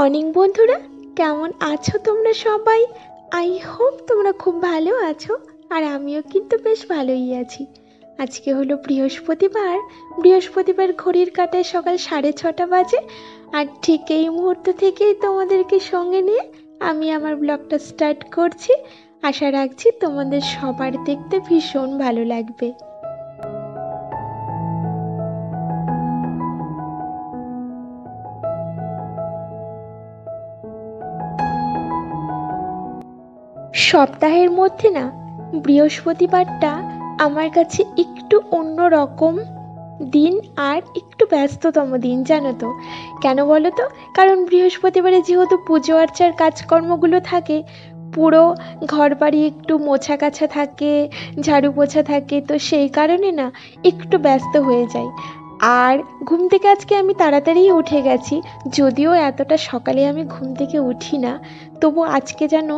Morning বন্ধুরা, কেমন আছো তোমরা সবাই? আই হোপ তোমরা খুব ভালো আছো। আর আমিও কিন্তু বেশ ভালোই আছি। আজকে হলো বৃহস্পতিবার ঘড়ির কাঁটায় সকাল 6:30 বাজে। আর ঠিক এই মুহূর্ত থেকেই তোমাদেরকে সঙ্গে নিয়ে আমি আমার ব্লগটা স্টার্ট করছি। আশা রাখছি তোমাদের সবার দেখতে ভীষণ ভালো লাগবে। সপ্তাহের মধ্যে না বৃহস্পতিবারটা আমার কাছে একটু অন্য রকম দিন আর একটু ব্যস্ততম দিন, জানো তো কেন বলো তো? কারণ বৃহস্পতিবারে যেহেতু পুজো আর্চার কাজকর্মগুলো থাকে, পুরো ঘর বাড়ি একটু মোছা কাছা থাকে, ঝাড়ু পোছা থাকে, তো সেই কারণে না একটু ব্যস্ত হয়ে যায়। আর ঘুম থেকে আজকে আমি তাড়াতাড়ি উঠে গেছি, যদিও এতটা সকালে আমি ঘুম থেকে উঠি না, তবু আজকে যেন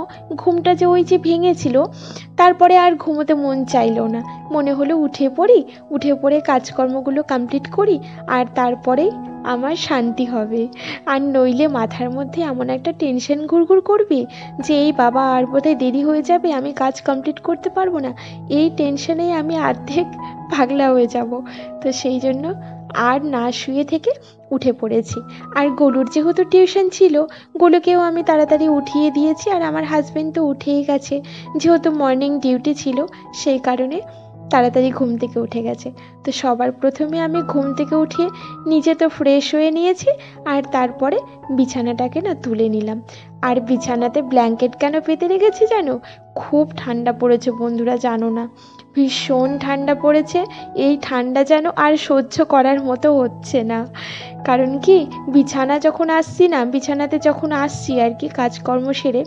ঘুমটা যে ওই যে ভেঙেছিল, তারপরে আর ঘুমোতে মন চাইলো না। মনে হলো উঠে পড়ে কাজকর্মগুলো কমপ্লিট করি, আর তারপরেই আমার শান্তি হবে। আর নইলে মাথার মধ্যে এমন একটা টেনশন ঘুরঘুর করবে যে এই বাবা আর বোধহয় দেরি হয়ে যাবে, আমি কাজ কমপ্লিট করতে পারবো না। এই টেনশনেই আমি অর্ধেক পাগলা হয়ে যাব। তো সেই জন্য আর না শুয়ে থেকে উঠে পড়েছি। আর গোলুর যেহেতু টিউশন ছিল, গোলুকেও আমি তাড়াতাড়ি উঠিয়ে দিয়েছি। আর আমার হাজবেন্ড তো উঠেই গেছে, যেহেতু মর্নিং ডিউটি ছিল সেই কারণে তাড়াতাড়ি ঘুম থেকে উঠে গেছে। তো সবার প্রথমে আমি ঘুম থেকে উঠিয়ে নিজে তো ফ্রেশ হয়ে নিয়েছি, আর তারপরে বিছানাটাকে না তুলে নিলাম। আর বিছানাতে ব্ল্যাঙ্কেট কেন পেতে রেখেছি জানো? খুব ঠান্ডা পড়েছে বন্ধুরা, জানো না, ভীষণ ঠান্ডা পড়েছে। এই ঠান্ডা যেন আর সহ্য করার মতো হচ্ছে না। কারণ কি, বিছানাতে যখন আসছি আর কি কাজকর্ম সেরে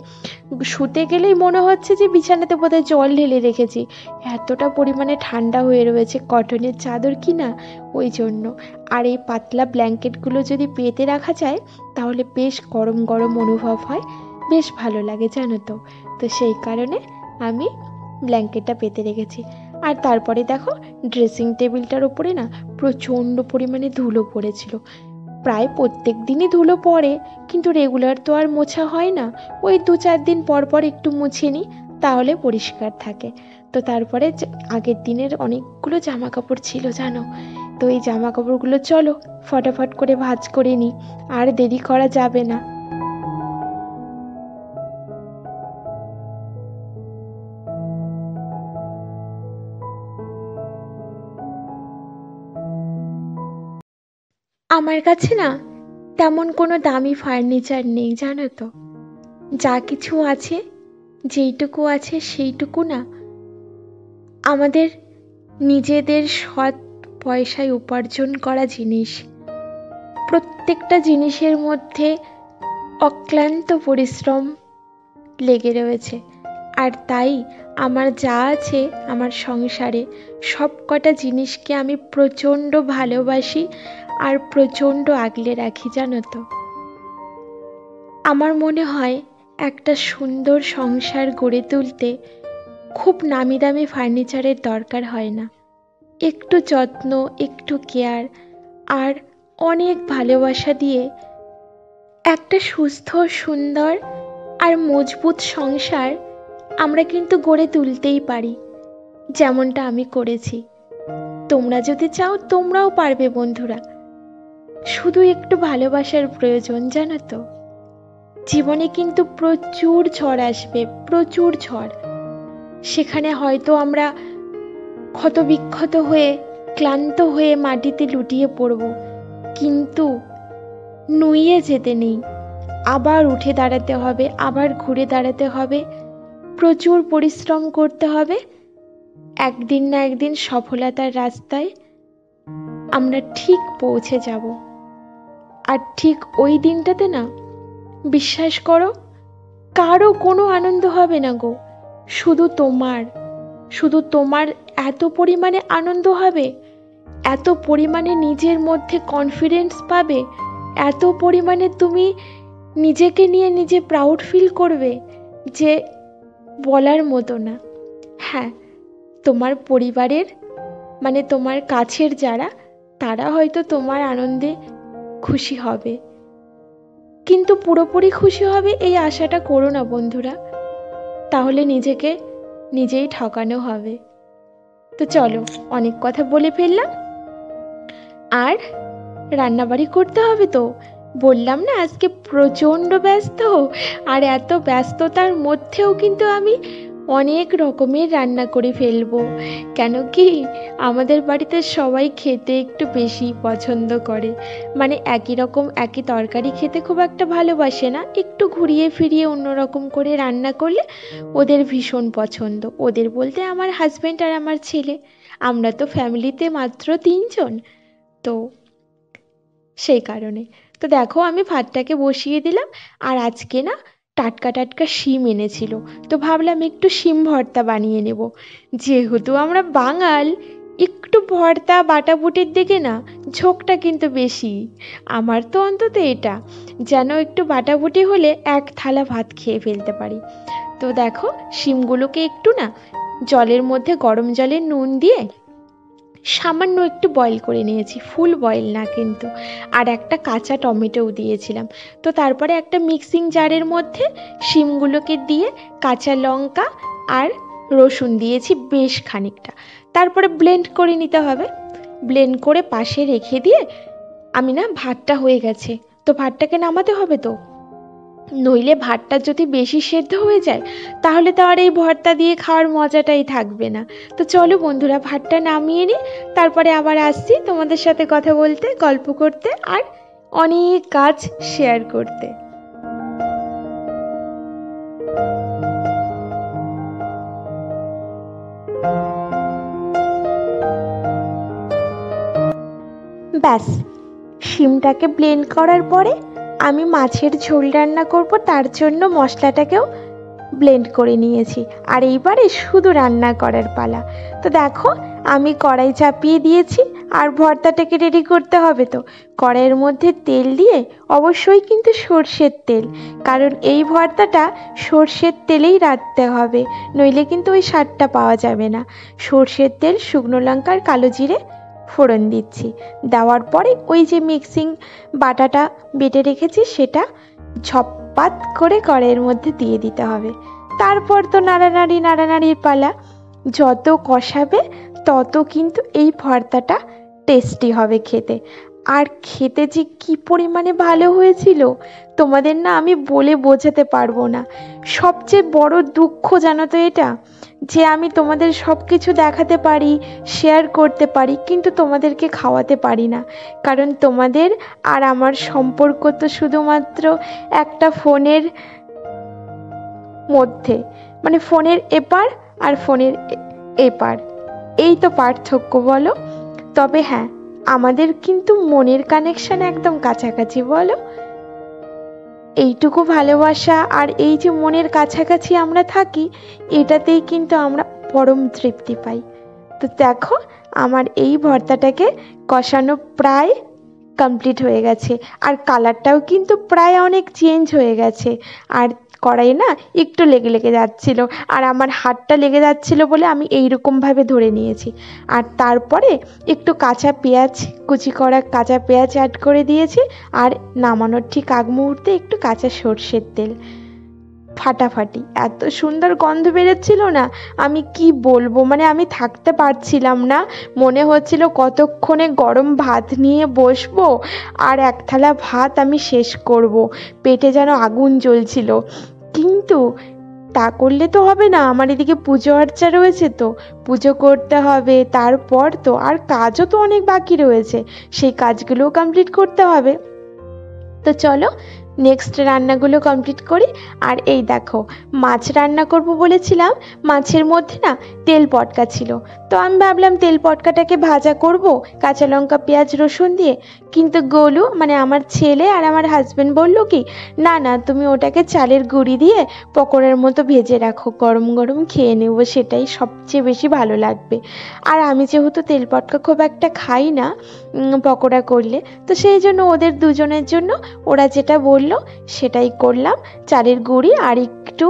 শুতে গেলেই মনে হচ্ছে যে বিছানাতে বোধহয় জল ঢেলে রেখেছি, এতটা পরিমাণে ঠান্ডা হয়ে রয়েছে। কটনের চাদর কিনা, ওই জন্য। আর এই পাতলা ব্ল্যাঙ্কেটগুলো যদি পেতে রাখা যায় তাহলে বেশ গরম গরম অনুভব হয়, বেশ ভালো লাগে, জানো তো। তো সেই কারণে আমি ব্ল্যাঙ্কেটটা পেতে রেখেছি। আর তারপরে দেখো, ড্রেসিং টেবিলটার ওপরে না প্রচণ্ড পরিমাণে ধুলো পড়েছিল। প্রায় প্রত্যেক দিনই ধুলো পড়ে, কিন্তু রেগুলার তো আর মোছা হয় না। ওই 2-4 দিন পর পর একটু মুছে নিই, তাহলে পরিষ্কার থাকে। তো তারপরে আগের দিনের অনেকগুলো জামা কাপড় ছিল, জানো তো। এই জামা কাপড়গুলো চলো ফটাফট করে ভাঁজ করে নিই, আর দেরি করা যাবে না। আমার কাছে না তেমন কোনো দামি ফার্নিচার নেই, জানো তো। যা কিছু আছে, যেইটুকু আছে সেইটুকু না আমাদের নিজেদের সৎ পয়সায় উপার্জন করা জিনিস। প্রত্যেকটা জিনিসের মধ্যে অক্লান্ত পরিশ্রম লেগে রয়েছে। আর তাই আমার যা আছে আমার সংসারে, সব কটা জিনিসকে আমি প্রচণ্ড ভালোবাসি আর প্রচণ্ড আগলে রাখি, জানো তো। আমার মনে হয় একটা সুন্দর সংসার গড়ে তুলতে খুব নামি দামি ফার্নিচারের দরকার হয় না। একটু যত্ন, একটু কেয়ার আর অনেক ভালোবাসা দিয়ে একটা সুস্থ, সুন্দর আর মজবুত সংসার আমরা কিন্তু গড়ে তুলতেই পারি, যেমনটা আমি করেছি। তোমরা যদি চাও তোমরাও পারবে বন্ধুরা, শুধু একটু ভালোবাসার প্রয়োজন, জানো তো। জীবনে কিন্তু প্রচুর ঝড় আসবে, প্রচুর ঝড়। সেখানে হয়তো আমরা ক্ষতবিক্ষত হয়ে, ক্লান্ত হয়ে মাটিতে লুটিয়ে পড়ব, কিন্তু নুইয়ে যেতে নেই। আবার উঠে দাঁড়াতে হবে, আবার ঘুরে দাঁড়াতে হবে, প্রচুর পরিশ্রম করতে হবে। একদিন না একদিন সফলতার রাস্তায় আমরা ঠিক পৌঁছে যাব। আর ঠিক ওই দিনটাতে না, বিশ্বাস করো, কারো কোনো আনন্দ হবে না গো, শুধু তোমার এত পরিমাণে আনন্দ হবে, এত পরিমাণে নিজের মধ্যে কনফিডেন্স পাবে, এত পরিমাণে তুমি নিজেকে নিয়ে নিজে প্রাউড ফিল করবে যে বলার মতো না। হ্যাঁ, তোমার পরিবারের মানে তোমার কাছের যারা, তারা হয়তো তোমার আনন্দে খুশি হবে, কিন্তু পুরোপুরি খুশি হবে এই আশাটা করো না বন্ধুরা, তাহলে নিজেকে নিজেই ঠকানো হবে। তো চলো, অনেক কথা বলে ফেললাম, আর রান্নাবাড়ি করতে হবে তো। বললাম না আজকে প্রচণ্ড ব্যস্ত, আর এত ব্যস্ততার মধ্যেও কিন্তু আমি অনেক রকমের রান্না করে ফেলবো। কেন কি, আমাদের বাড়িতে সবাই খেতে একটু বেশি পছন্দ করে, মানে একই রকম একই তরকারি খেতে খুব একটা ভালোবাসে না, একটু ঘুরিয়ে ফিরিয়ে অন্যরকম করে রান্না করলে ওদের ভীষণ পছন্দ। ওদের বলতে আমার হাজব্যান্ড আর আমার ছেলে, আমরা তো ফ্যামিলিতে মাত্র 3 জন, তো সেই কারণে। তো দেখো আমি ভাতটাকে বসিয়ে দিলাম, আর আজকে না টাটকা টাটকা শিম এনেছিল, তো ভাবলাম একটু শিম ভর্তা বানিয়ে নেব। যেহেতু আমরা বাঙাল, একটু ভর্তা বাটাবুটির দিকে না ঝোঁকটা কিন্তু বেশি। আমার তো অন্তত এটা যেন একটু বাটাবুটি হলে এক থালা ভাত খেয়ে ফেলতে পারি। তো দেখো শিমগুলোকে একটু না জলের মধ্যে, গরম জলে নুন দিয়ে সামান্য একটু বয়েল করে নিয়েছি, ফুল বয়েল না কিন্তু। আর একটা কাঁচা টমেটোও দিয়েছিলাম। তো তারপরে একটা মিক্সিং জারের মধ্যে শিমগুলোকে দিয়ে কাঁচা লঙ্কা আর রসুন দিয়েছি বেশ খানিকটা, তারপরে ব্লেন্ড করে নিতে হবে। ব্লেন্ড করে পাশে রেখে দিয়ে আমি না, ভাতটা হয়ে গেছে, তো ভাতটাকে নামাতে হবে তো, নইলে ভাতটা যদি বেশি সেদ্ধ হয়ে যায় তাহলে তো আর এই ভর্তা দিয়ে খাওয়ার মজাটাই থাকবে না। তো চলো বন্ধুরা, ভাতটা নামিয়ে নিই, তারপরে আবার আসছি তোমাদের সাথে কথা বলতে, গল্প করতে, আর অনেক কাজ শেয়ার করতে। ব্যাস, শিমটাকে ব্লেন্ড করার পরে আমি মাছের ঝোল রান্না করব, তার জন্য মশলাটাকেও ব্লেন্ড করে নিয়েছি। আর এইবারে শুধু রান্না করার পালা। তো দেখো আমি কড়াই চাপিয়ে দিয়েছি, আর ভর্তাটাকে রেডি করতে হবে। তো কড়াইয়ের মধ্যে তেল দিয়ে, অবশ্যই কিন্তু সর্ষের তেল, কারণ এই ভর্তাটা সর্ষের তেলেই রাঁধতে হবে, নইলে কিন্তু ওই স্বাদটা পাওয়া যাবে না। সর্ষের তেল, শুকনো লঙ্কা আর কালো জিরে ফোড়ন দিচ্ছি। দেওয়ার পরে ওই যে মিক্সিং বাটাটা বেটে রেখেছি সেটা ঝপপাত করে কড়াইয়ের মধ্যে দিয়ে দিতে হবে। তারপর তো নাড়ানাড়ির পালা। যত কষাবে তত কিন্তু এই ভর্তাটা টেস্টি হবে খেতে। আর খেতে যে কি পরিমাণে ভালো হয়েছিল তোমাদের না আমি বলে বোঝাতে পারবো না। সবচেয়ে বড় দুঃখ জানো তো এটা, যে আমি তোমাদের সব কিছু দেখাতে পারি, শেয়ার করতে পারি, কিন্তু তোমাদেরকে খাওয়াতে পারি না। কারণ তোমাদের আর আমার সম্পর্ক তো শুধুমাত্র একটা ফোনের মধ্যে, মানে ফোনের এপার আর ফোনের এপার, এই তো পার্থক্য বলো। তবে হ্যাঁ, আমাদের কিন্তু মনের কানেকশন একদম কাছাকাছি বলো। এইটুকু ভালোবাসা আর এই যে মনের কাছাকাছি আমরা থাকি, এটাতেই কিন্তু আমরা পরম তৃপ্তি পাই। তো দেখো আমার এই ভর্তাটাকে কষানো প্রায় কমপ্লিট হয়ে গেছে, আর কালারটাও কিন্তু প্রায় অনেক চেঞ্জ হয়ে গেছে। আর কড়াই না একটু লেগে লেগে যাচ্ছিল, আর আমার হাতটা লেগে যাচ্ছিল বলে আমি এইরকমভাবে ধরে নিয়েছি। আর তারপরে একটু কাঁচা পেঁয়াজ, কুচি করা কাঁচা পেঁয়াজ অ্যাড করে দিয়েছি, আর নামানোর ঠিক আগ মুহূর্তে একটু কাঁচা সর্ষের তেল। ফাটাফাটি এত সুন্দর গন্ধ বেরোচ্ছিল না, আমি কি বলবো, মানে আমি থাকতে পারছিলাম না। মনে হচ্ছিল কতক্ষণে গরম ভাত নিয়ে বসবো আর এক থালা ভাত আমি শেষ করব, পেটে যেন আগুন জ্বলছিল। কিন্তু তা করলে তো হবে না, আমার এদিকে পুজো আর্চা রয়েছে, তো পুজো করতে হবে, তারপর তো আর কাজও তো অনেক বাকি রয়েছে, সেই কাজগুলোও কমপ্লিট করতে হবে। তো চলো নেক্সট রান্নাগুলো কমপ্লিট করি। আর এই দেখো মাছ রান্না করব বলেছিলাম, মাছের মধ্যে না তেল পটকা ছিল, তো আমি ভাবলাম তেল পটকাটাকে ভাজা করব কাঁচা লঙ্কা পেঁয়াজ রসুন দিয়ে। কিন্তু গোলু মানে আমার ছেলে আর আমার হাজব্যান্ড বললো কি, না না তুমি ওটাকে চালের গুঁড়ি দিয়ে পকোড়ার মতো ভেজে রাখো, গরম গরম খেয়ে নেব, সেটাই সবচেয়ে বেশি ভালো লাগবে। আর আমি যেহেতু তেল পটকা খুব একটা খাই না পকোড়া করলে, তো সেই জন্য ওদের দুজনের জন্য ওরা যেটা বললো সেটাই করলাম। চালের গুঁড়ি আর একটু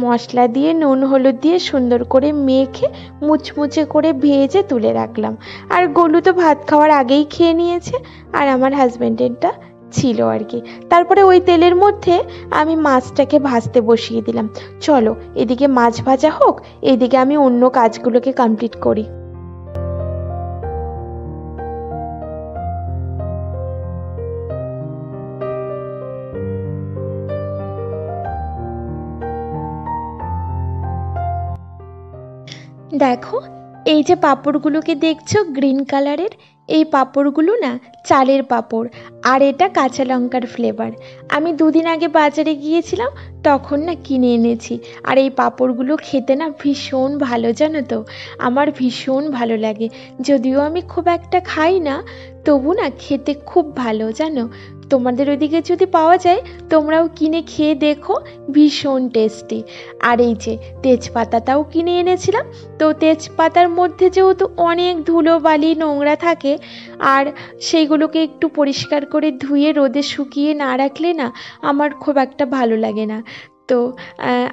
মশলা দিয়ে নুন হলুদ দিয়ে সুন্দর করে মেখে মুচমুচে করে ভেজে তুলে রাখলাম। আর গোলু তো ভাত খাওয়ার আগেই খেয়ে নিয়েছে, আর আমার হাজব্যান্ডেরটা ছিল আর কি। তারপরে ওই তেলের মধ্যে আমি মাছটাকে ভাজতে বসিয়ে দিলাম। চলো এদিকে মাছ ভাজা হোক, এইদিকে আমি অন্য কাজগুলোকে কমপ্লিট করি। দেখো, এই যে পাঁপড়গুলোকে দেখছো গ্রিন কালারের, এই পাঁপড়গুলো না চালের পাঁপড়, আর এটা কাঁচা লঙ্কার ফ্লেভার। আমি দুদিন আগে বাজারে গিয়েছিলাম, তখন না কিনে এনেছি। আর এই পাঁপড়গুলো খেতে না ভীষণ ভালো, জানো তো, আমার ভীষণ ভালো লাগে। যদিও আমি খুব একটা খাই না, তবু না খেতে খুব ভালো, জানো। তোমাদের ওইদিকে যদি পাওয়া যায় তোমরাও কিনে খেয়ে দেখো, ভীষণ টেস্টি। আর এই যে তেজপাতাটাও কিনে এনেছিলাম, তো তেজপাতার মধ্যে যেহেতু অনেক ধুলো বালি নোংরা থাকে, আর সেইগুলোকে একটু পরিষ্কার করে ধুয়ে রোদে শুকিয়ে না রাখলে না আমার খুব একটা ভালো লাগে না। তো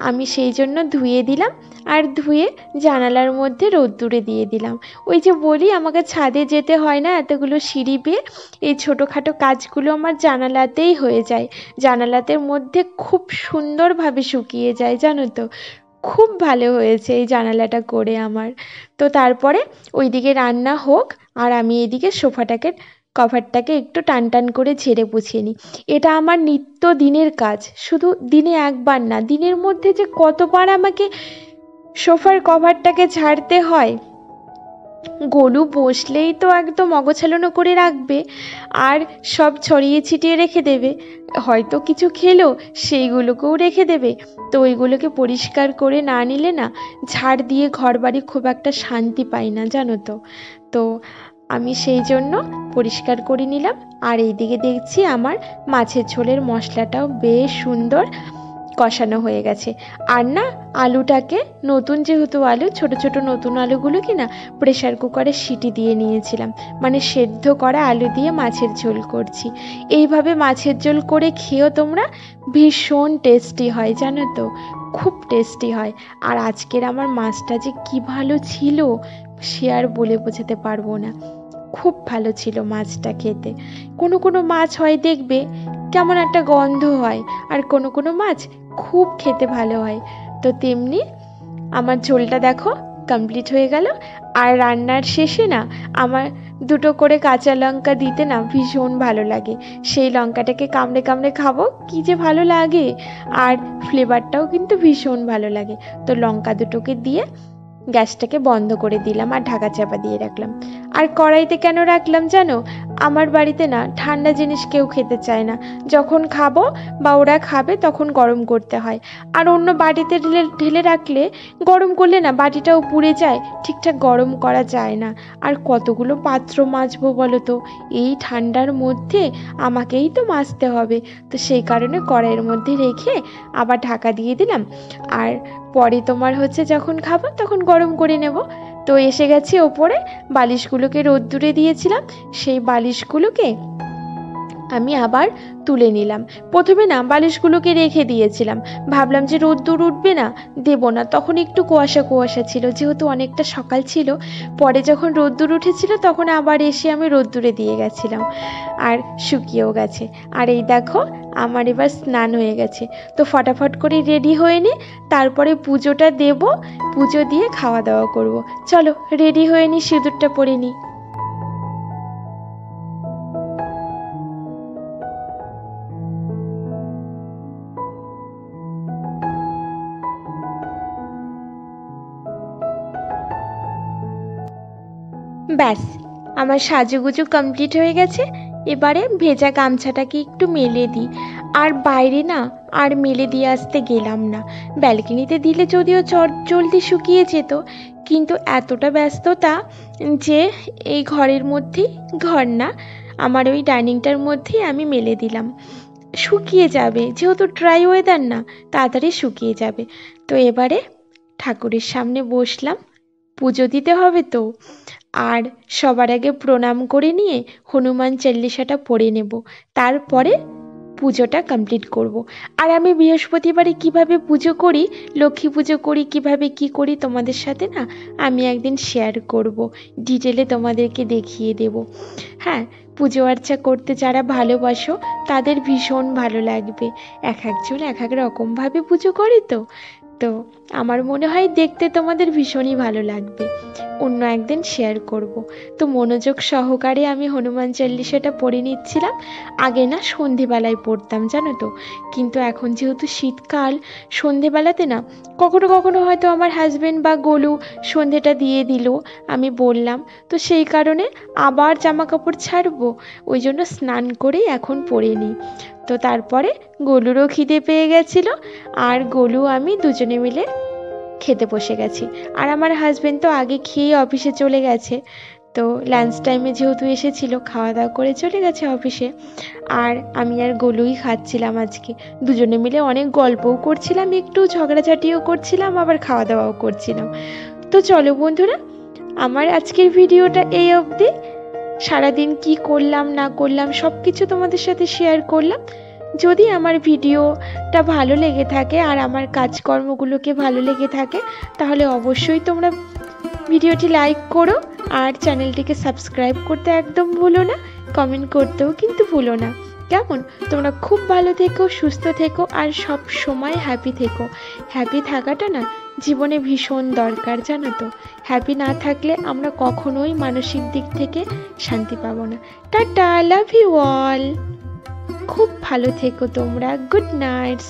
আমি সেই জন্য ধুয়ে দিলাম, আর ধুয়ে জানালার মধ্যে রোদ্দুরে দিয়ে দিলাম। ওই যে বলি আমাকে ছাদে যেতে হয় না এতগুলো সিঁড়ি বেয়ে, এই ছোটোখাটো কাজগুলো আমার জানালাতেই হয়ে যায়। জানালাতের মধ্যে খুব সুন্দরভাবে শুকিয়ে যায়, জানো তো। খুব ভালো হয়েছে এই জানালাটা করে আমার। তো তারপরে ওইদিকে রান্না হোক, আর আমি এদিকে সোফাটাকে কভারটাকে একটু টান টান করে ঝেড়ে পুছিয়ে নিই। এটা আমার নিত্য দিনের কাজ, শুধু দিনে একবার না, দিনের মধ্যে যে কতবার আমাকে সোফার কভারটাকে ঝাড়তে হয়। গরু বসলেই তো একদম অগোছালো করে রাখবে, আর সব ছড়িয়ে ছিটিয়ে রেখে দেবে, হয়তো কিছু খেলো সেইগুলোকেও রেখে দেবে। তো ওইগুলোকে পরিষ্কার করে না নিলে না ঝাড় দিয়ে ঘর বাড়ি খুব একটা শান্তি পাই না, জানো তো। তো আমি সেই জন্য পরিষ্কার করে নিলাম। আর এইদিকে দেখছি আমার মাছের ঝোলের মশলাটাও বেশ সুন্দর কষানো হয়ে গেছে। আর না আলুটাকে, নতুন যেহেতু আলু, ছোট ছোট নতুন আলুগুলোকে না প্রেশার কুকারে সিটি দিয়ে নিয়েছিলাম, মানে সেদ্ধ করা আলু দিয়ে মাছের ঝোল করছি। এইভাবে মাছের ঝোল করে খেয়েও তোমরা, ভীষণ টেস্টি হয়, জানো তো, খুব টেস্টি হয়। আর আজকের আমার মাছটা যে কি ভালো ছিল সে আর বলে বোঝাতে পারবো না। খুব ভালো ছিল মাছটা খেতে। কোনো কোনো মাছ হয় দেখবে কেমন একটা গন্ধ হয়, আর কোনো কোনো মাছ খুব খেতে ভালো হয়। তো তেমনি আমার ঝোলটা দেখো কমপ্লিট হয়ে গেল। আর রান্নার শেষে না আমার দুটো করে কাঁচা লঙ্কা দিতে না ভীষণ ভালো লাগে। সেই লঙ্কাটাকে কামড়ে কামড়ে খাবো, কি যে ভালো লাগে। আর ফ্লেভারটাও কিন্তু ভীষণ ভালো লাগে। তো লঙ্কা দুটোকে দিয়ে গ্যাসটাকে বন্ধ করে দিলাম আর ঢাকা চাপা দিয়ে রাখলাম। আর কড়াইতে কেন রাখলাম জানো, আমার বাড়িতে না ঠান্ডা জিনিস কেউ খেতে চায় না। যখন খাবো বা ওরা খাবে তখন গরম করতে হয়। আর অন্য বাটিতে ঢেলে ঢেলে রাখলে, গরম করলে না বাটিটাও পুড়ে যায়, ঠিকঠাক গরম করা যায় না। আর কতগুলো পাত্র মাজবো বলো তো, এই ঠান্ডার মধ্যে আমাকেই তো মাজতে হবে। তো সেই কারণে কড়াইয়ের মধ্যে রেখে আবার ঢাকা দিয়ে দিলাম। আর পরে তোমার হচ্ছে যখন খাবো তখন গরম করে নেব। তো এসে গেছি ওপরে, বালিশগুলোকে রোদ্দুরে দিয়েছিলাম, সেই বালিশগুলোকে আমি আবার তুলে নিলাম। প্রথমে না বালিশগুলোকে রেখে দিয়েছিলাম, ভাবলাম যে রোদ্দুর উঠবে না, দেব না, তখন একটু কুয়াশা কুয়াশা ছিল, যেহেতু অনেকটা সকাল ছিল। পরে যখন রোদ্দুর উঠেছিল তখন আবার এসে আমি রোদ্দুরে দিয়ে গেছিলাম, আর শুকিয়েও গেছে। আর এই দেখো আমার এবার স্নান হয়ে গেছে। তো ফটাফট করে রেডি হয়ে নি, তারপরে পুজোটা দেব, পুজো দিয়ে খাওয়া দাওয়া করব। চলো রেডি হয়ে নি, সিঁদুরটা পরে নি। ব্যাস, আমার সাজুগুজু কমপ্লিট হয়ে গেছে। এবারে ভেজা গামছাটাকে একটু মেলে দিই। আর বাইরে না আর মেলে দিয়ে আসতে গেলাম না, ব্যালকনিতে দিলে যদিও জলদি শুকিয়ে যেত, কিন্তু এতটা ব্যস্ততা যে এই ঘরের মধ্যেই, ঘর না আমার ওই ডাইনিংটার মধ্যেই আমি মেলে দিলাম। শুকিয়ে যাবে, যেহেতু ড্রাই ওয়েদার না, তাড়াতাড়ি শুকিয়ে যাবে। তো এবারে ঠাকুরের সামনে বসলাম, পুজো দিতে হবে তো। আর সবার আগে প্রণাম করে নিয়ে হনুমান চল্লিশাটা পড়ে নেব, তারপরে পুজোটা কমপ্লিট করব। আর আমি বৃহস্পতিবারে কিভাবে পুজো করি, লক্ষ্মী পুজো করি, কিভাবে কি করি তোমাদের সাথে না আমি একদিন শেয়ার করব, ডিটেলে তোমাদেরকে দেখিয়ে দেব। হ্যাঁ, পুজো আর্চা করতে যারা ভালোবাসো তাদের ভীষণ ভালো লাগবে। এক একজন এক এক রকমভাবে পুজো করে তো তো আমার মনে হয় দেখতে তোমাদের ভীষণই ভালো লাগবে। অন্য একদিন শেয়ার করব। তো মনোযোগ সহকারে আমি হনুমান চল্লিশাটা পড়ে নিচ্ছিলাম। আগে না সন্ধেবেলায় পড়তাম জানো তো, কিন্তু এখন যেহেতু শীতকাল, সন্ধেবেলাতে না কখনো কখনো হয়তো আমার হাজবেন্ড বা গোলু সন্ধেটা দিয়ে দিল, আমি বললাম, তো সেই কারণে আবার জামা কাপড় ছাড়বো, ওই জন্য স্নান করেই এখন পরে নিই। তো তারপরে গোলুরও খিদে পেয়ে গেছিলো, আর গোলু আমি দুজনে মিলে খেতে বসে গেছি। আর আমার হাজবেন্ড তো আগে খেয়ে অফিসে চলে গেছে, তো লাঞ্চ টাইমে যেহেতু এসেছিল খাওয়া দাওয়া করে চলে গেছে অফিসে। আর আমি আর গোলুই খাচ্ছিলাম আজকে, দুজনে মিলে অনেক গল্পও করছিলাম, একটু ঝগড়াঝাটিও করছিলাম, আবার খাওয়া দাওয়াও করছিলাম। তো চলো বন্ধুরা, আমার আজকের ভিডিওটা এই অবধি। সারাদিন কি করলাম না করলাম সব কিছু তোমাদের সাথে শেয়ার করলাম। যদি আমার ভিডিওটা ভালো লেগে থাকে আর আমার কাজকর্মগুলোকে ভালো লেগে থাকে, তাহলে অবশ্যই তোমরা ভিডিওটি লাইক করো আর চ্যানেলটিকে সাবস্ক্রাইব করতে একদম ভুলো না, কমেন্ট করতেও কিন্তু ভুলো না। কেমন? তোমরা খুব ভালো থেকো, সুস্থ থেকো আর সব সময় হ্যাপি থেকো। হ্যাপি থাকাটা না জীবনে ভীষণ দরকার জানো তো। হ্যাপি না থাকলে আমরা কখনোই মানসিক দিক থেকে শান্তি পাবো না। Tata, love you all. খুব ভালো থেকো তোমরা। Good night.